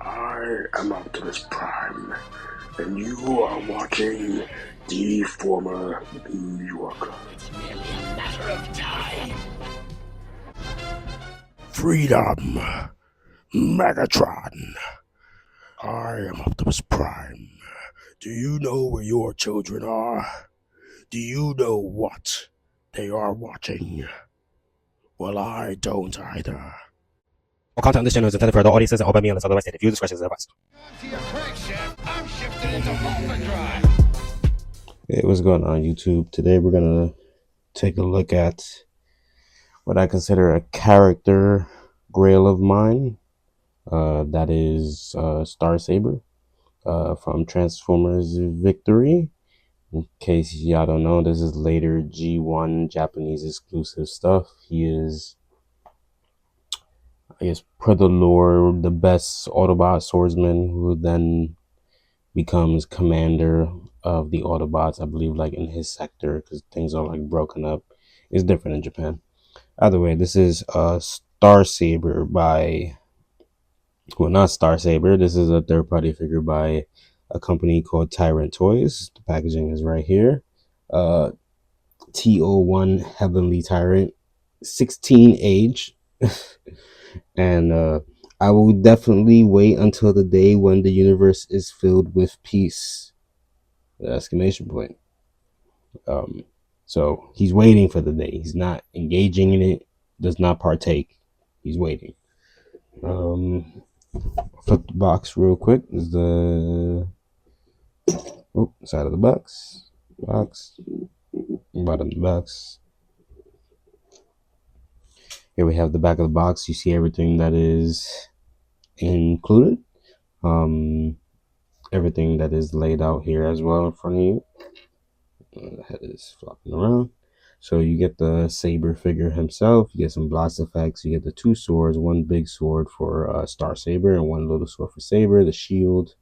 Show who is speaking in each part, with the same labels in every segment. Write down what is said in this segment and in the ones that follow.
Speaker 1: I am Optimus Prime, and you are watching the former New Yorker.
Speaker 2: It's merely a matter of time.
Speaker 1: Freedom, Megatron. I am Optimus Prime. Do you know where your children are? Do you know what they are watching? Well, I don't either.
Speaker 3: All content on this channel is intended for adult audiences and all by me unless otherwise stated. Viewer discretion is advised.
Speaker 2: I'm shifted into overdrive.
Speaker 3: Hey, what's going on YouTube? Today we're gonna take a look at what I consider a character grail of mine. That is Star Saber from Transformers Victory. In case y'all don't know, this is later G1 Japanese exclusive stuff. He is, I guess, per the lore, the best Autobot swordsman who then becomes commander of the Autobots, I believe, like in his sector, because things are like broken up. It's different in Japan. Either way, this is Star Saber by, well, not Star Saber. This is a third-party figure by a company called Tyrant Toys. The packaging is right here. T-01 Heavenly Tyrant, 16 age. And I will definitely wait until the day when the universe is filled with peace. Exclamation point. So he's waiting for the day. He's not engaging in it, does not partake. He's waiting. Flip the box real quick. This is the side of the box. Bottom of the box. Here we have the back of the box. You see everything that is included. Everything that is laid out here as well in front of you. The head is flopping around. So you get the Saber figure himself. You get some blast effects. You get the two swords, one big sword for Star Saber and one little sword for Saber, the shield,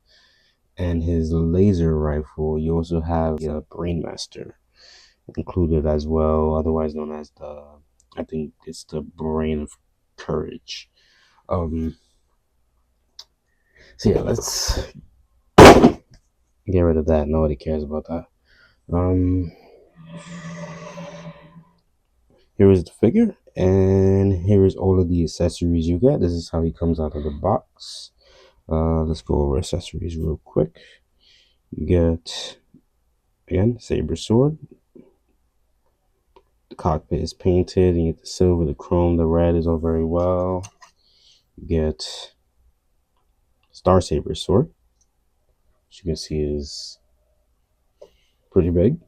Speaker 3: and his laser rifle. You also have the Brainmaster included as well, otherwise known as I think it's the Brain of Courage. So yeah, let's get rid of that. Nobody cares about that. Here is the figure, and here is all of the accessories you get. This is how he comes out of the box. Let's go over accessories real quick. You get, again, Saber sword. The cockpit is painted. You get the silver, the chrome, the red is all very well. You get Star Saber sword, which you can see is pretty big.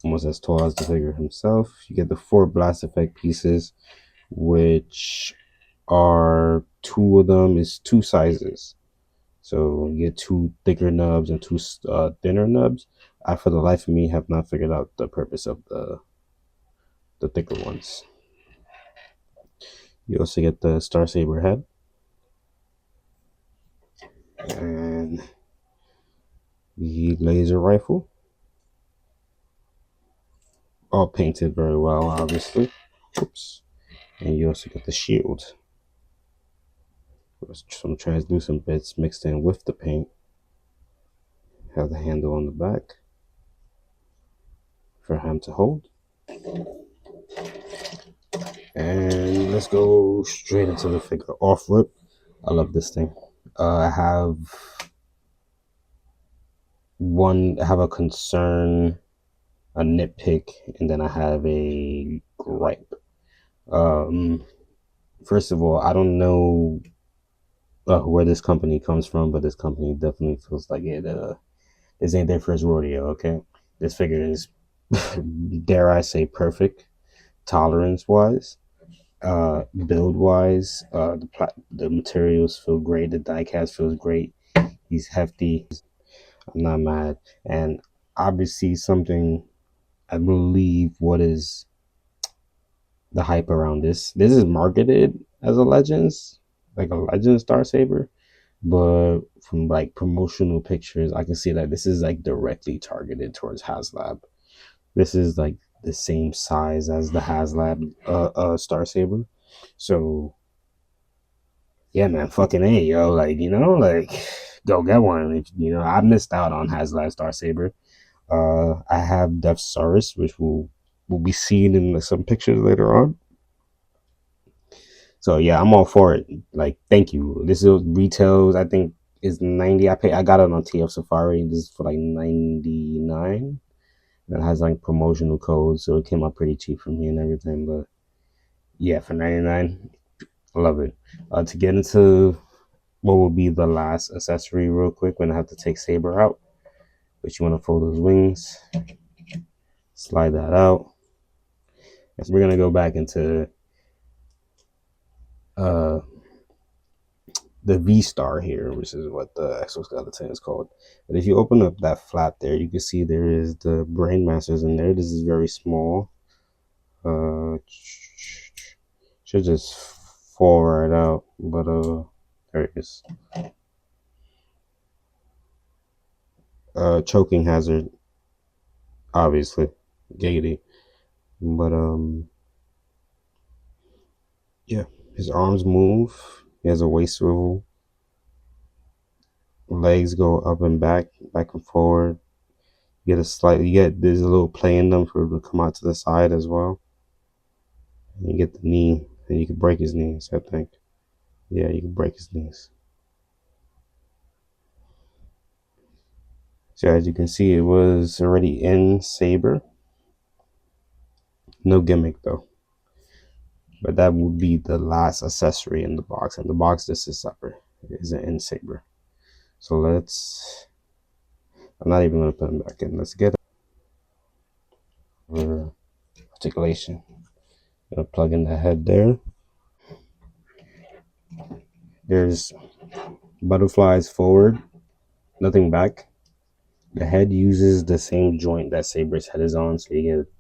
Speaker 3: Almost as tall as the figure himself. You get the 4 blast effect pieces, which are 2 of them is 2 sizes. So you get 2 thicker nubs and 2 thinner nubs. I, for the life of me, have not figured out the purpose of the thicker ones. You also get the Star Saber head. And the laser rifle. All painted very well, obviously. Oops. And you also get the shield. Some translucent bits mixed in with the paint. Have the handle on the back for him to hold. And let's go straight into the figure. Off rip. I love this thing. I have a concern, a nitpick, and then I have a gripe. First of all, I don't know where this company comes from, but this company definitely feels like it. This ain't their first rodeo, okay? This figure is, dare I say, perfect, tolerance-wise, build-wise. The materials feel great. The die-cast feels great. He's hefty. I'm not mad. And obviously something, I believe, what is the hype around this? This is marketed as a Legends, like a Legends Star Saber, but from like promotional pictures, I can see that this is like directly targeted towards HasLab. This is like the same size as the HasLab Star Saber. So yeah, man, fucking A, yo. Like, like, go get one. I missed out on HasLab Star Saber. I have Death Saurus, which will be seen in some pictures later on. So yeah, I'm all for it. Like, thank you. This is retails, I think, is 90. I got it on TF Safari. This is for like 99. That has like promotional codes, so it came out pretty cheap for me and everything. But yeah, for 99, I love it. To get into what will be the last accessory real quick, when I have to take Saber out, but you want to fold those wings, slide that out. So we're gonna go back into the V Star here, which is what the exoskeleton is called. But if you open up that flap there, you can see there is the Brain Masters in there. This is very small. Should just fall right out, but there it is. Choking hazard, obviously, giggity. But yeah, his arms move. He has a waist swivel. Legs go up and back and forward. There's a little play in them for it to come out to the side as well. And you get the knee, and you can break his knees, I think. Yeah, you can break his knees. So as you can see, it was already in Saber. No gimmick though. But that would be the last accessory in the box. And the box, this is separate. It isn't in Saber. So I'm not even going to put them back in. Let's get over articulation. Gonna plug in the head there. There's butterflies forward, nothing back. The head uses the same joint that Saber's head is on, so you get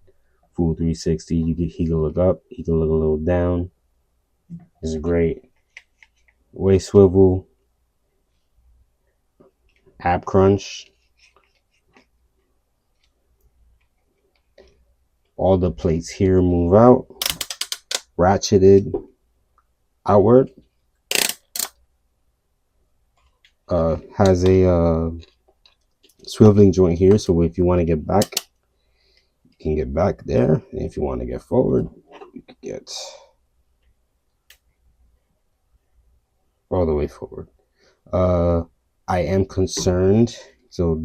Speaker 3: full 360. He can look up, he can look a little down. It's great. Waist swivel, ab crunch. All the plates here move out, ratcheted outward. Has a swiveling joint here, so if you want to get back, you can get back there. And if you want to get forward, you can get all the way forward. I am concerned, so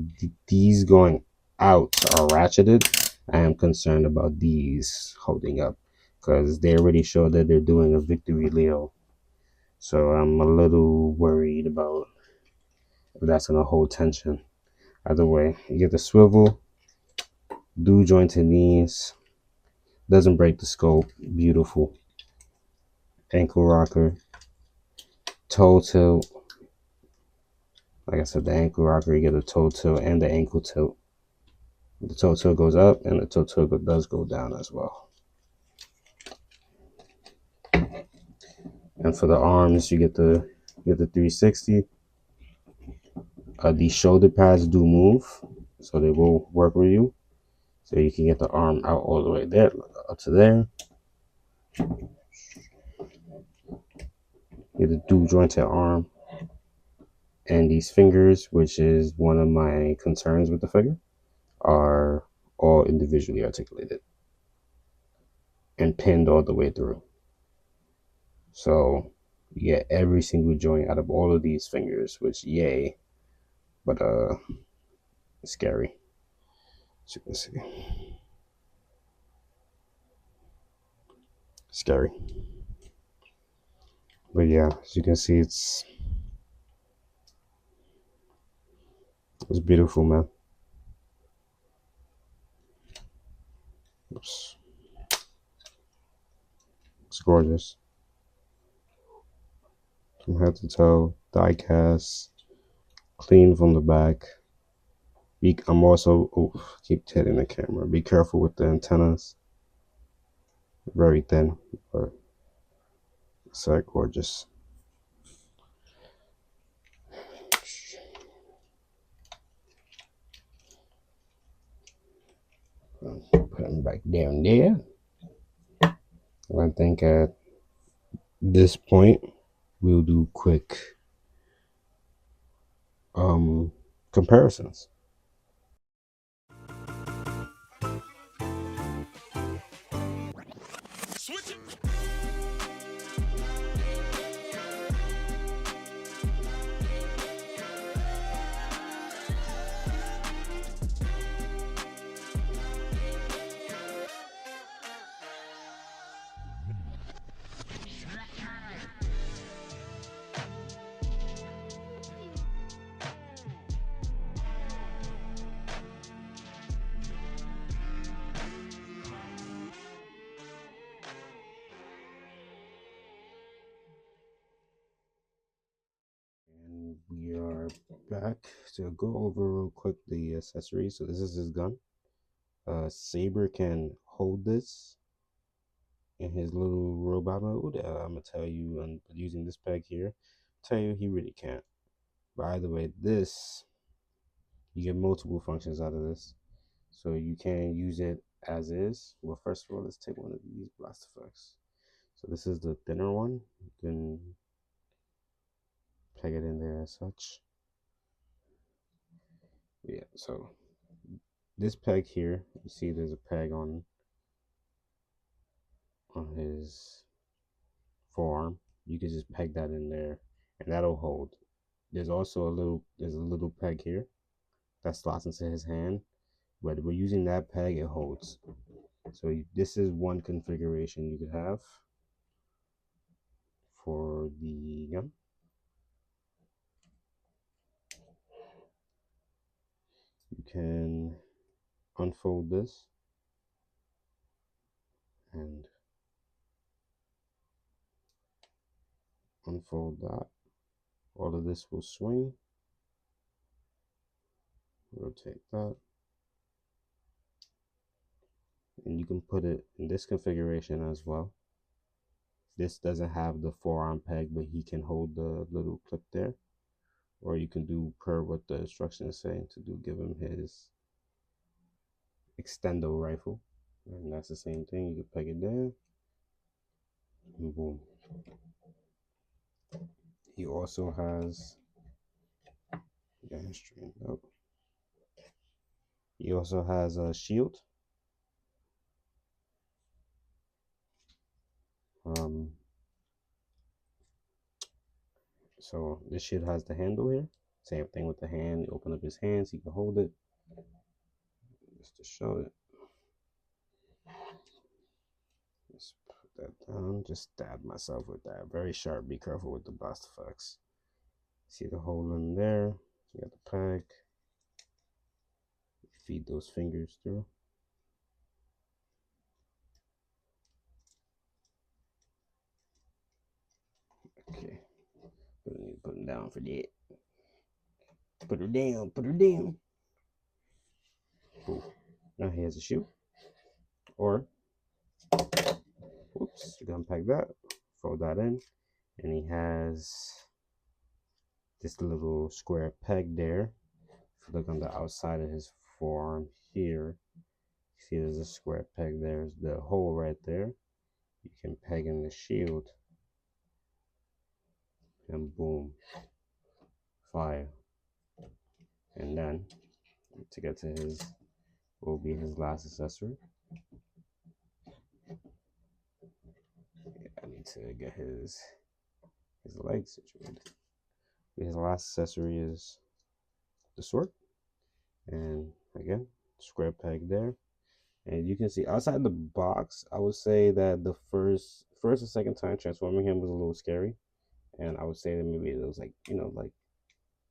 Speaker 3: these going out are ratcheted. I am concerned about these holding up, because they already showed that they're doing a victory Leo. So I'm a little worried about if that's gonna hold tension. Either way, you get the swivel, do jointed knees, doesn't break the scope, beautiful. Ankle rocker, toe tilt. Like I said, the ankle rocker, you get a toe tilt and the ankle tilt. The toe tilt goes up and the toe tilt does go down as well. And for the arms, you get the 360. These shoulder pads do move, so they will work with you. So you can get the arm out all the way there, up to there. Get the dual jointed arm. And these fingers, which is one of my concerns with the figure, are all individually articulated and pinned all the way through. So you get every single joint out of all of these fingers, which yay, but scary. So you can see. Scary. But yeah, as you can see, it's beautiful, man. Oops. It's gorgeous. From head to toe, die cast, clean from the back. I'm also, keep hitting the camera. Be careful with the antennas. Very thin, but it's like gorgeous. Put them back down there. I think at this point, we'll do quick comparisons.
Speaker 2: Switch it.
Speaker 3: And we are back to go over real quick the accessories. So this is his gun. Saber can hold this in his little robot mode. I'm gonna tell you, and using this peg here, tell you he really can't. By the way, this you get multiple functions out of this, so you can use it as is. Well, first of all, let's take one of these blast effects. So this is the thinner one. You can peg it in there as such. Yeah, so this peg here, you see there's a peg on his forearm. You can just peg that in there and that'll hold. There's also a little peg here that slots into his hand, but we're using that peg, it holds. So this is one configuration you could have for the gun. You can unfold this and unfold that. All of this will swing. Rotate that. And you can put it in this configuration as well. This doesn't have the forearm peg, but he can hold the little clip there. Or you can do per what the instructions say to do, give him his extendo rifle. And that's the same thing. You can peg it there. And boom. He also has, he also has a shield. So this shit has the handle here. Same thing with the hand. You open up his hands, he can hold it. Just to show it. Just put that down. Just stab myself with that. Very sharp. Be careful with the blast effects. See the hole in there. You got the peg. Feed those fingers through. Okay. Put him down for that. Put her down. Put her down. Cool. Now he has a shoe. Or, whoops, you can unpack that. Fold that in. And he has this little square peg there. If you look on the outside of his forearm here, you see there's a square peg. There's the hole right there. You can peg in the shield. And boom. Fire. And then, to get to his, will be his last accessory. I need to get his legs situated. His last accessory is the sword. And again, square peg there. And you can see outside the box, I would say that the first and second time transforming him was a little scary. And I would say that maybe it was like, like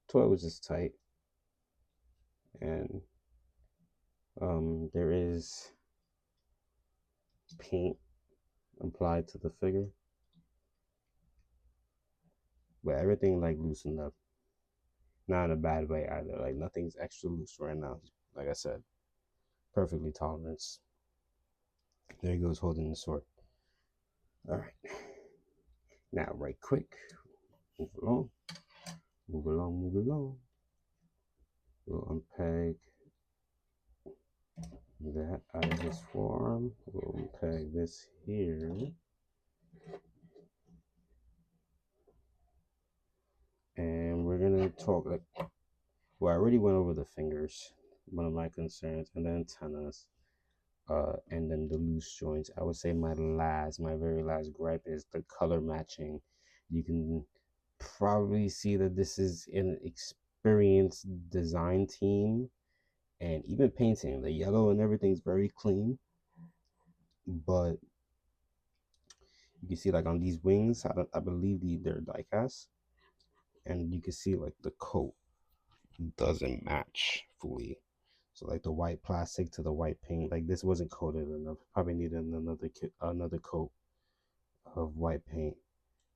Speaker 3: toy was just tight. And there is paint applied to the figure. But everything like loosened up. Not in a bad way either. Like nothing's extra loose right now. Like I said, perfectly tolerance. There he goes holding the sword. All right. Now, right quick. Move along. Move along, move along. We'll unpeg that out of his forearm. We'll unpeg this here. gonna talk like, well, I already went over the fingers, one of my concerns, and the antennas, and then the loose joints. I would say my very last gripe is the color matching. You can probably see that this is an experienced design team, and even painting, the yellow and everything's very clean, but you can see like on these wings, I believe they're die cast, and you can see like the coat doesn't match fully. So like the white plastic to the white paint, like this wasn't coated enough. Probably needed another coat of white paint.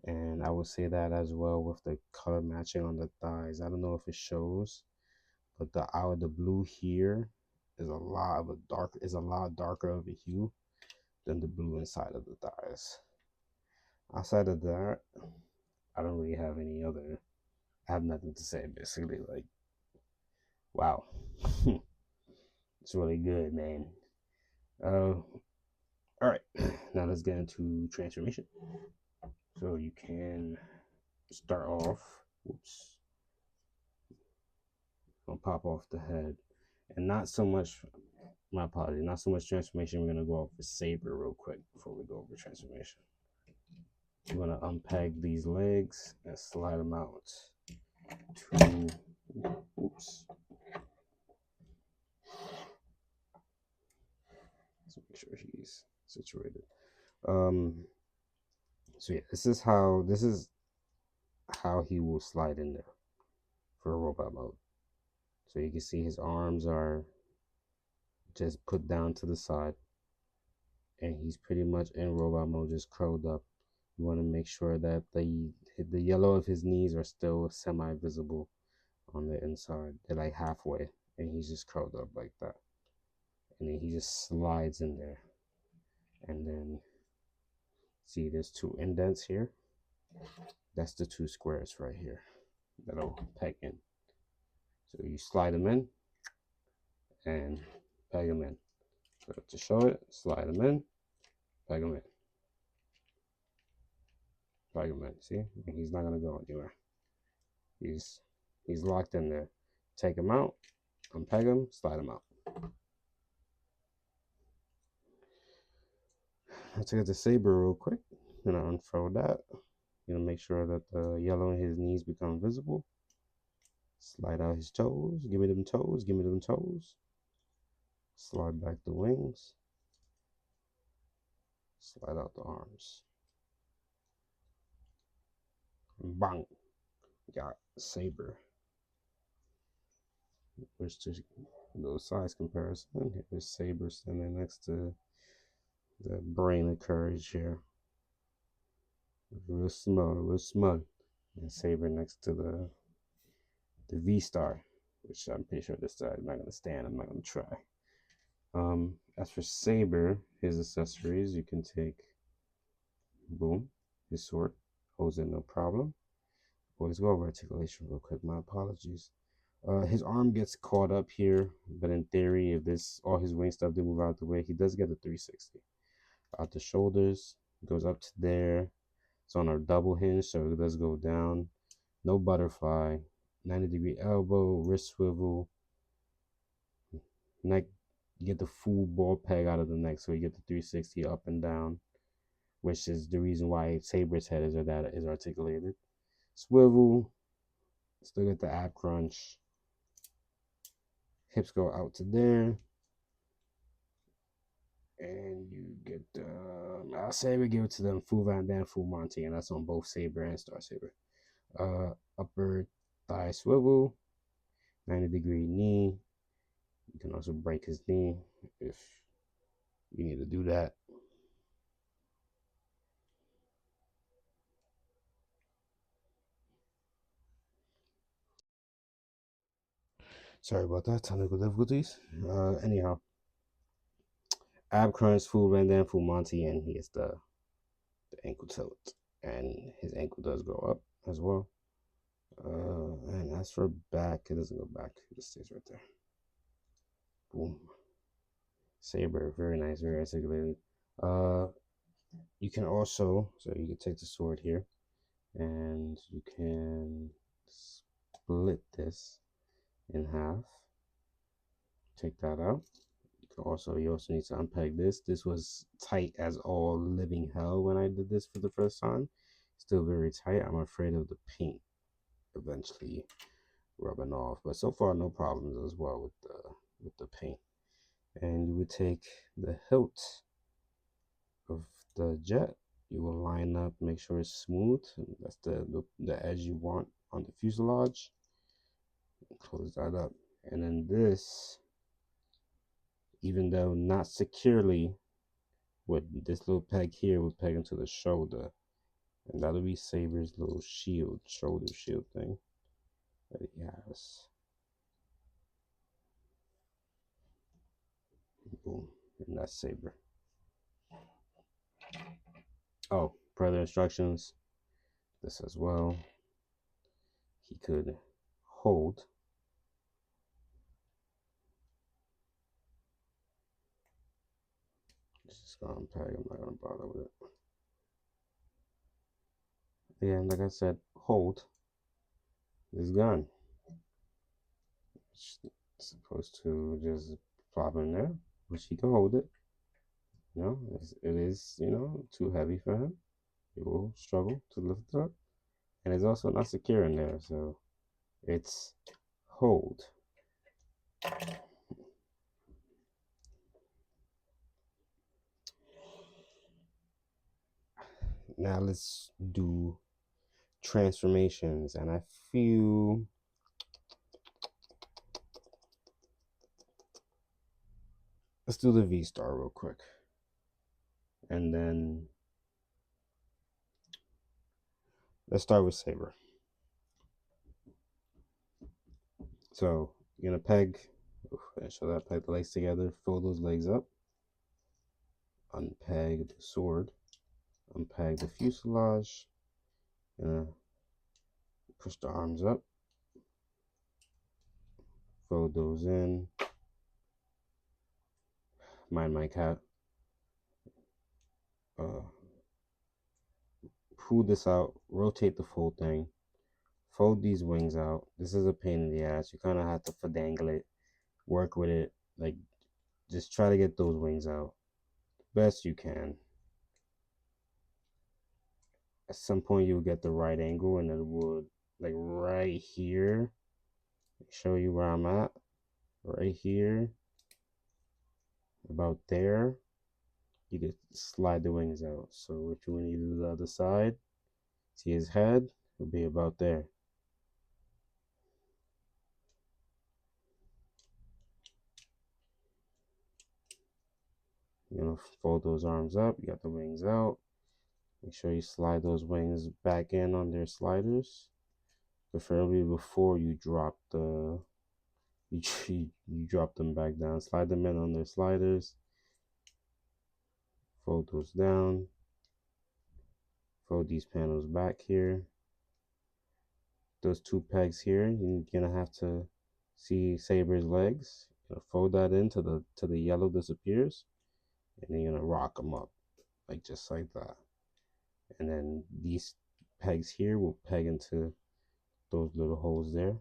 Speaker 3: And I would say that as well with the color matching on the thighs. I don't know if it shows, but the blue here is a lot darker of a hue than the blue inside of the thighs. Outside of that, I don't really have I have nothing to say basically. Like, wow. It's really good, man. All right, now let's get into transformation. So you can start off, whoops, gonna pop off the head, and not so much, my apologies, not so much transformation. We're gonna go over Saber real quick before we go over transformation. I'm gonna unpeg these legs and slide them out to, oops. Let's make sure he's situated. So yeah, this is how he will slide in there for robot mode. So you can see his arms are just put down to the side, and he's pretty much in robot mode, just curled up. You want to make sure that the yellow of his knees are still semi-visible on the inside. They're like halfway, and he's just curled up like that. And then he just slides in there. And then see, there's two indents here. That's the two squares right here that'll peg in. So you slide them in and peg them in. So to show it, slide them in, peg them in, peg them in. See, and he's not gonna go anywhere. He's locked in there. Take him out, unpeg him, slide him out. Let's get the Saber real quick. Gonna unfurl that. Gonna make sure that the yellow in his knees become visible. Slide out his toes. Give me them toes. Give me them toes. Slide back the wings. Slide out the arms. Bang. Got Saber. Which to do size comparison. Here's Saber standing next to the brain of courage here. Real smug. And Saber next to the V-Star, which I'm pretty sure this side I'm not gonna stand. I'm not gonna try. As for Saber, his accessories, you can take, boom, his sword holds it no problem. Well, let's go over articulation real quick. My apologies. His arm gets caught up here, but in theory, if all his wing stuff did move out the way, he does get a 360. Out the shoulders, goes up to there. It's on our double hinge, so it does go down. No butterfly. 90-degree elbow, wrist swivel, neck. You get the full ball peg out of the neck, so you get the 360 up and down, which is the reason why Saber's head is articulated. Swivel, still get the ab crunch. Hips go out to there, and you get the. I'll say we give it to them full Van Dam, full Monty, and that's on both Saber and Star Saber. Upper thigh swivel, 90-degree knee. You can also break his knee if you need to do that. Sorry about that, technical difficulties. Anyhow, ab crunch, full Van Dam, full Monty, and he has the ankle tilt, and his ankle does go up as well. And as for back, it doesn't go back; it just stays right there. Boom. Saber, very nice, very articulated. You can also, so you can take the sword here, and you can split this in half. Take that out. You also need to unpeg this. This was tight as all living hell when I did this for the first time. Still very tight. I'm afraid of the paint eventually rubbing off, but so far no problems as well with the paint. And you would take the hilt of the jet. You will line up, make sure it's smooth. That's the edge you want on the fuselage. Close that up. And then this, even though not securely, with this little peg here will peg into the shoulder. And that'll be Saber's little shield, shoulder shield thing that he has. Boom. And that's Saber. Oh, further instructions. This as well. He could hold. Just gonna unpeg. I'm not gonna bother with it. Yeah, like I said, hold this gun. It's supposed to just plop in there, but he can hold it. You know, it is, you know, too heavy for him. He will struggle to lift it up. And it's also not secure in there, so it's hold. Now let's do transformations, and I feel let's do the V-Star real quick, and then let's start with Saber. So you're gonna peg, show that, peg the legs together, fold those legs up, unpeg the sword, unpeg the fuselage, push the arms up, fold those in. Mind my cat. Pull this out, rotate the full thing, fold these wings out. This is a pain in the ass. You kind of have to finagle it, work with it, like just try to get those wings out best you can. At some point you'll get the right angle, and it would, like right here, show you where I'm at, right here, about there, you could slide the wings out. So what you want to do the other side, see his head will be about there. You're gonna fold those arms up, you got the wings out. Make sure you slide those wings back in on their sliders, preferably before you drop the you drop them back down. Slide them in on their sliders, fold those down, fold these panels back here. Those two pegs here, you're gonna have to see Saber's legs. Fold that into the yellow disappears, and then you're gonna rock them up, like just like that. And then these pegs here will peg into those little holes there.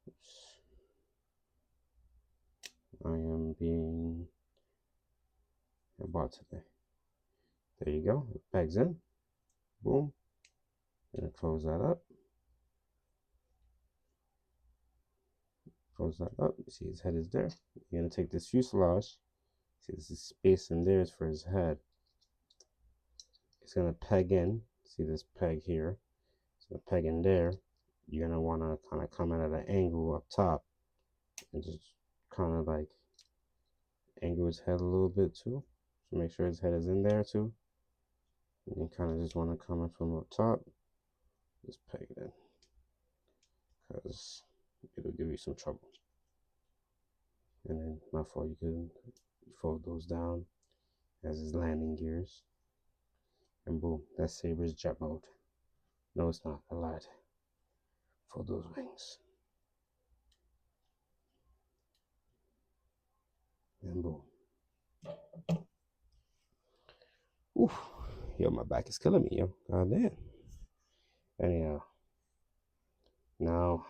Speaker 3: Oops. I am being a bot today. There you go. It pegs in. Boom. Gonna close that up. Close that up. You see his head is there. You're gonna take this fuselage. See, there's this space in there is for his head. It's gonna peg in. See this peg here? It's gonna peg in there. You're gonna wanna kind of come in at an angle up top and just kind of like angle his head a little bit too. So make sure his head is in there too. And you kind of just want to come in from up top. Just peg it in, because it'll give you some trouble. And then my fault, you can fold those down as his landing gears. And boom, that's Saber's jet mode. No, it's not. I lied. Fold those wings. And boom. Whew. Yo, my back is killing me, yo. God damn. Anyhow, now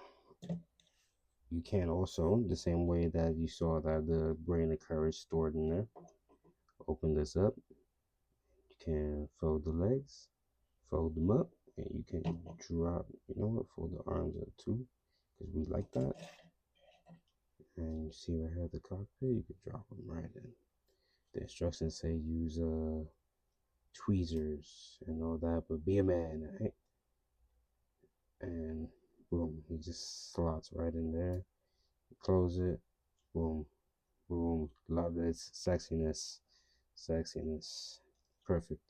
Speaker 3: you can also, the same way that you saw that the brain of courage stored in there, open this up. You can fold the legs, fold them up, and you can drop, you know what, fold the arms up too, because we like that. And you see right here at the cockpit, you can drop them right in. The instructions say use tweezers and all that, but be a man, right? And boom, he just slots right in there. Close it, boom, boom. Love it, sexiness, sexiness, perfect.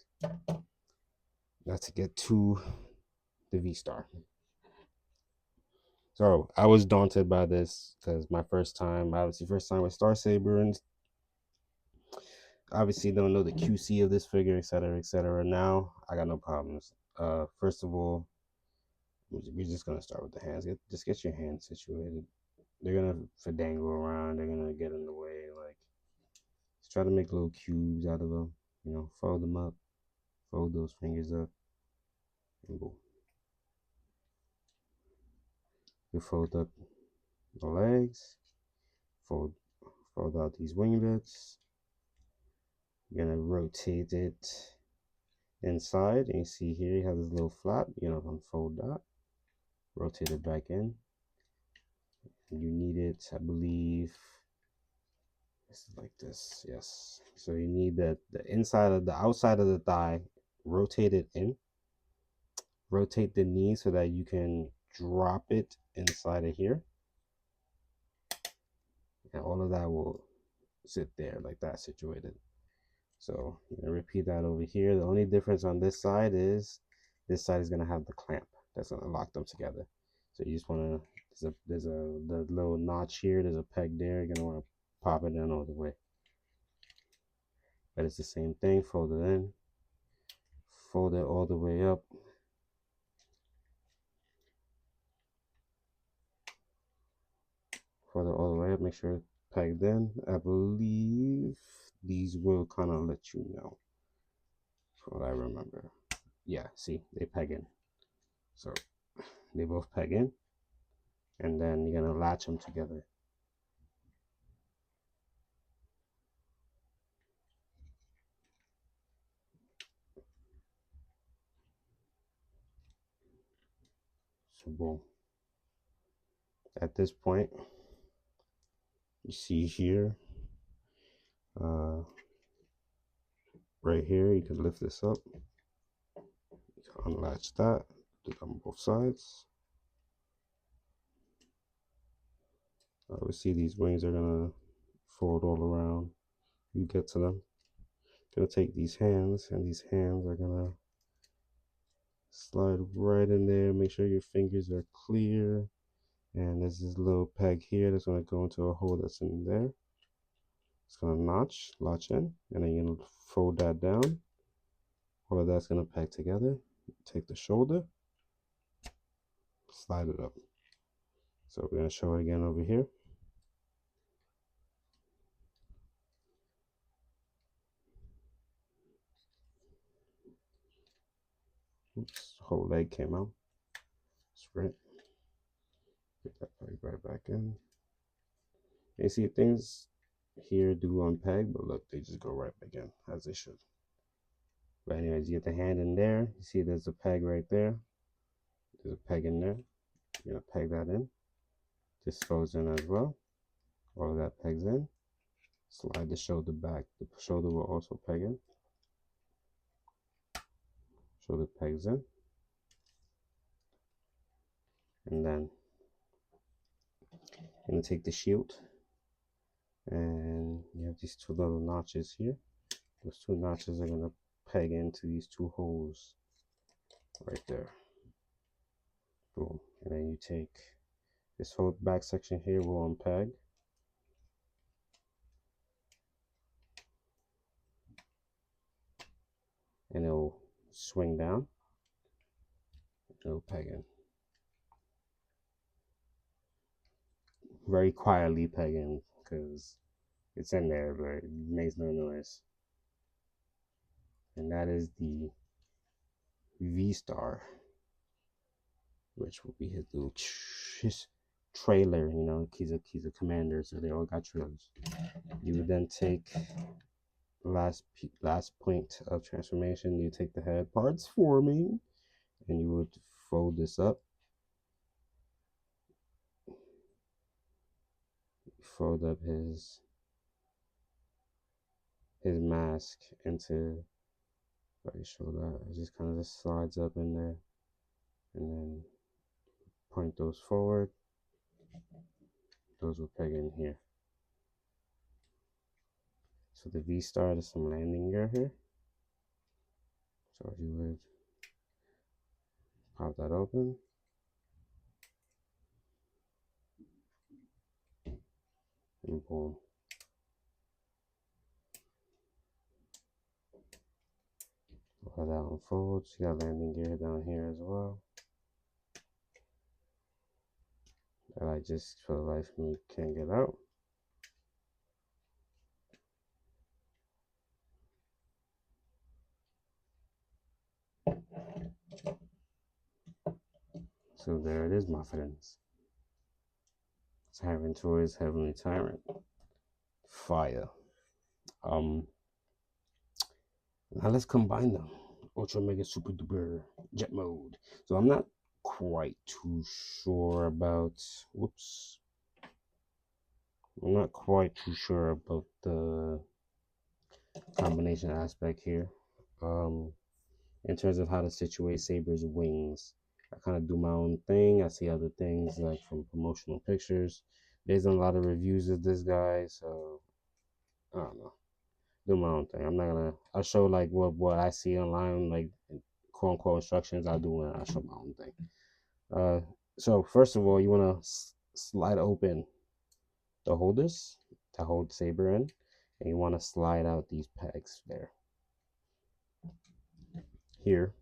Speaker 3: Now to get to the V-Star. So I was daunted by this because my first time with Star Saber, and obviously don't know the QC of this figure, etc., etc. Now I got no problems. First of all, we're just gonna start with the hands. Just get your hands situated. They're gonna fandangle around. They're gonna get in the way. Like, just try to make little cubes out of them. You know, fold them up, fold those fingers up, and boom. You fold up the legs. Fold out these wing bits. You're gonna rotate it inside, and you see here you have this little flap. You're gonna unfold that, rotate it back in. You need it, I believe, it's like this. Yes. So you need the outside of the thigh, rotate it in, rotate the knee so that you can drop it inside of here, and all of that will sit there like that, situated. So I'm gonna repeat that over here. The only difference on this side is gonna have the clamp that's gonna lock them together. So you just wanna, there's a the little notch here, there's a peg there. You're gonna wanna pop it in all the way. But it's the same thing. Fold it in, fold it all the way up. Fold it all the way up. Make sure it's pegged in. I believe these will kind of let you know. From what I remember. Yeah, see, they peg in. So they both peg in, and then you're gonna latch them together. So boom. At this point, you see here, right here, you can lift this up. You can unlatch that, do it on both sides. Obviously, these wings are gonna fold all around. You get to them. Gonna take these hands, and these hands are gonna slide right in there. Make sure your fingers are clear. And there's this little peg here that's gonna go into a hole that's in there. It's gonna latch in, and then you're gonna fold that down. All of that's gonna peg together. Take the shoulder, slide it up. So we're gonna show it again over here. Oops, whole leg came out. That's right. Get that peg right back in. You see things here do unpeg, but look, they just go right back in as they should. But anyways, you get the hand in there. You see there's a peg right there. There's a peg in there. You're gonna peg that in. This goes in as well. All of that pegs in. Slide the shoulder back. The shoulder will also peg in. Shoulder pegs in. And then I'm gonna take the shield, and you have these two little notches here. Those two notches are gonna peg into these two holes right there. Boom. And then you take this whole back section here will unpeg. And it'll swing down. It'll peg in. Very quietly peg in, because it's in there, but it makes no noise. and that is the V-Star, which will be his little trailer. You know, he's a commander, so they all got trailers. You would then take last point of transformation. You take the head parts forming, and you would fold this up. Fold up his mask into. If I show that, it just kind of just slides up in there, and then point those forward. Those will peg in here. So the V-Star, there's some landing gear here. So if you would pop that open, and boom. How that unfolds. You got landing gear down here as well. That I just, for the life of me, can't get out. So there it is, my friends. Tyrant Toys Heavenly Tyrant. Fire. Now let's combine them. Ultra Mega Super Duper Jet Mode. So I'm not quite too sure about, whoops. I'm not quite too sure about the combination aspect here. In terms of how to situate Saber's wings, I kind of do my own thing. I see other things like from promotional pictures. There's a lot of reviews of this guy, so I don't know. Do my own thing. I'm not gonna. I show like what I see online, like quote unquote instructions. I do it. I show my own thing. So first of all, you wanna slide open the holders to hold Saber in, and you wanna slide out these pegs there. Here,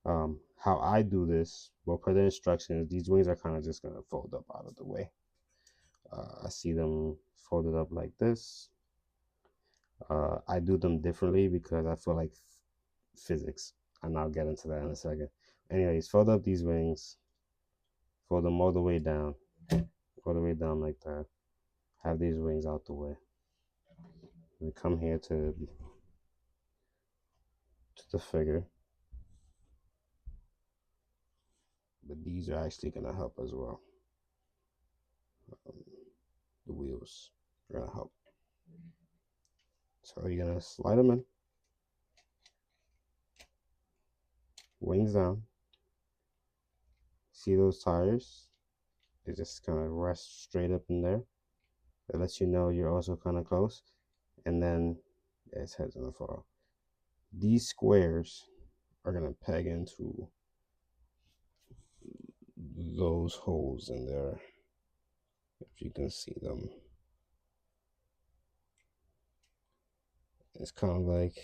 Speaker 3: how I do this, well, per the instructions, these wings are kind of just gonna fold up out of the way. I see them folded up like this. I do them differently because I feel like physics, and I'll get into that in a second. Anyways, fold up these wings, fold them all the way down like that. Have these wings out the way. And come here to the figure. But these are actually gonna help as well. The wheels are gonna help. So you're gonna slide them in. Wings down. See those tires? They just kind of rest straight up in there. That lets you know you're also kind of close. And then its head's gonna fall. These squares are gonna peg into those holes in there. If you can see them. It's kind of like,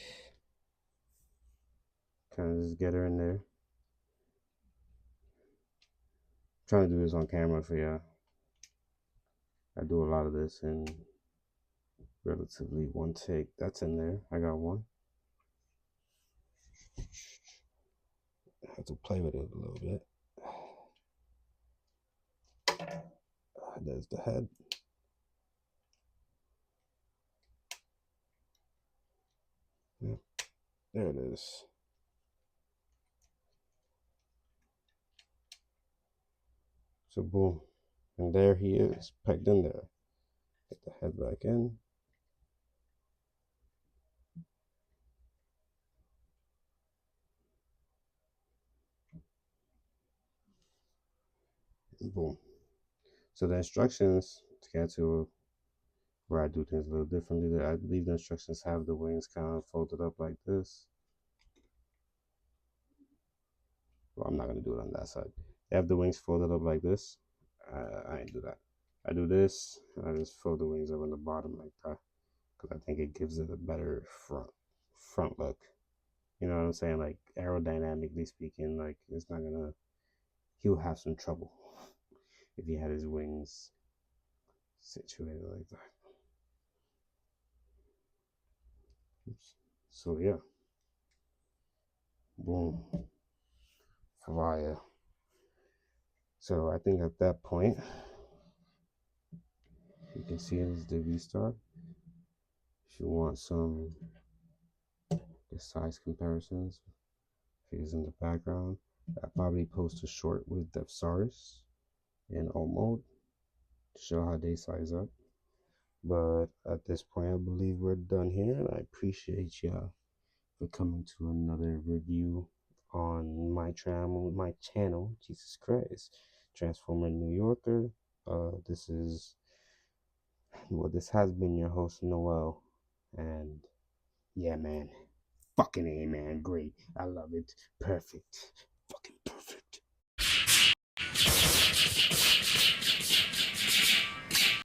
Speaker 3: kind of just get her in there. I'm trying to do this on camera for you. I do a lot of this in relatively one take. That's in there. I got one. I have to play with it a little bit. There's the head. Yeah, there it is. So boom, and there he is, pegged in there. Get the head back in. And boom. So the instructions, to get to where I do things a little differently, I believe the instructions have the wings kind of folded up like this. Well, I'm not going to do it on that side. They have the wings folded up like this. I ain't do that. I do this, and I just fold the wings up on the bottom like that, because I think it gives it a better front look. You know what I'm saying? Like aerodynamically speaking, like it's not gonna. He'll have some trouble if he had his wings situated like that. Oops. So yeah, Boom. Fire. So I think at that point, you can see it is the V-Star. If you want some size comparisons, if he's in the background, I probably post a short with Devsaris in alt mode to show how they size up. But at this point, I believe we're done here, and I appreciate y'all for coming to another review on my channel. Jesus Christ, Transformer New Yorker. This has been your host Noel, and yeah, man, fucking A, man, great. I love it. Perfect.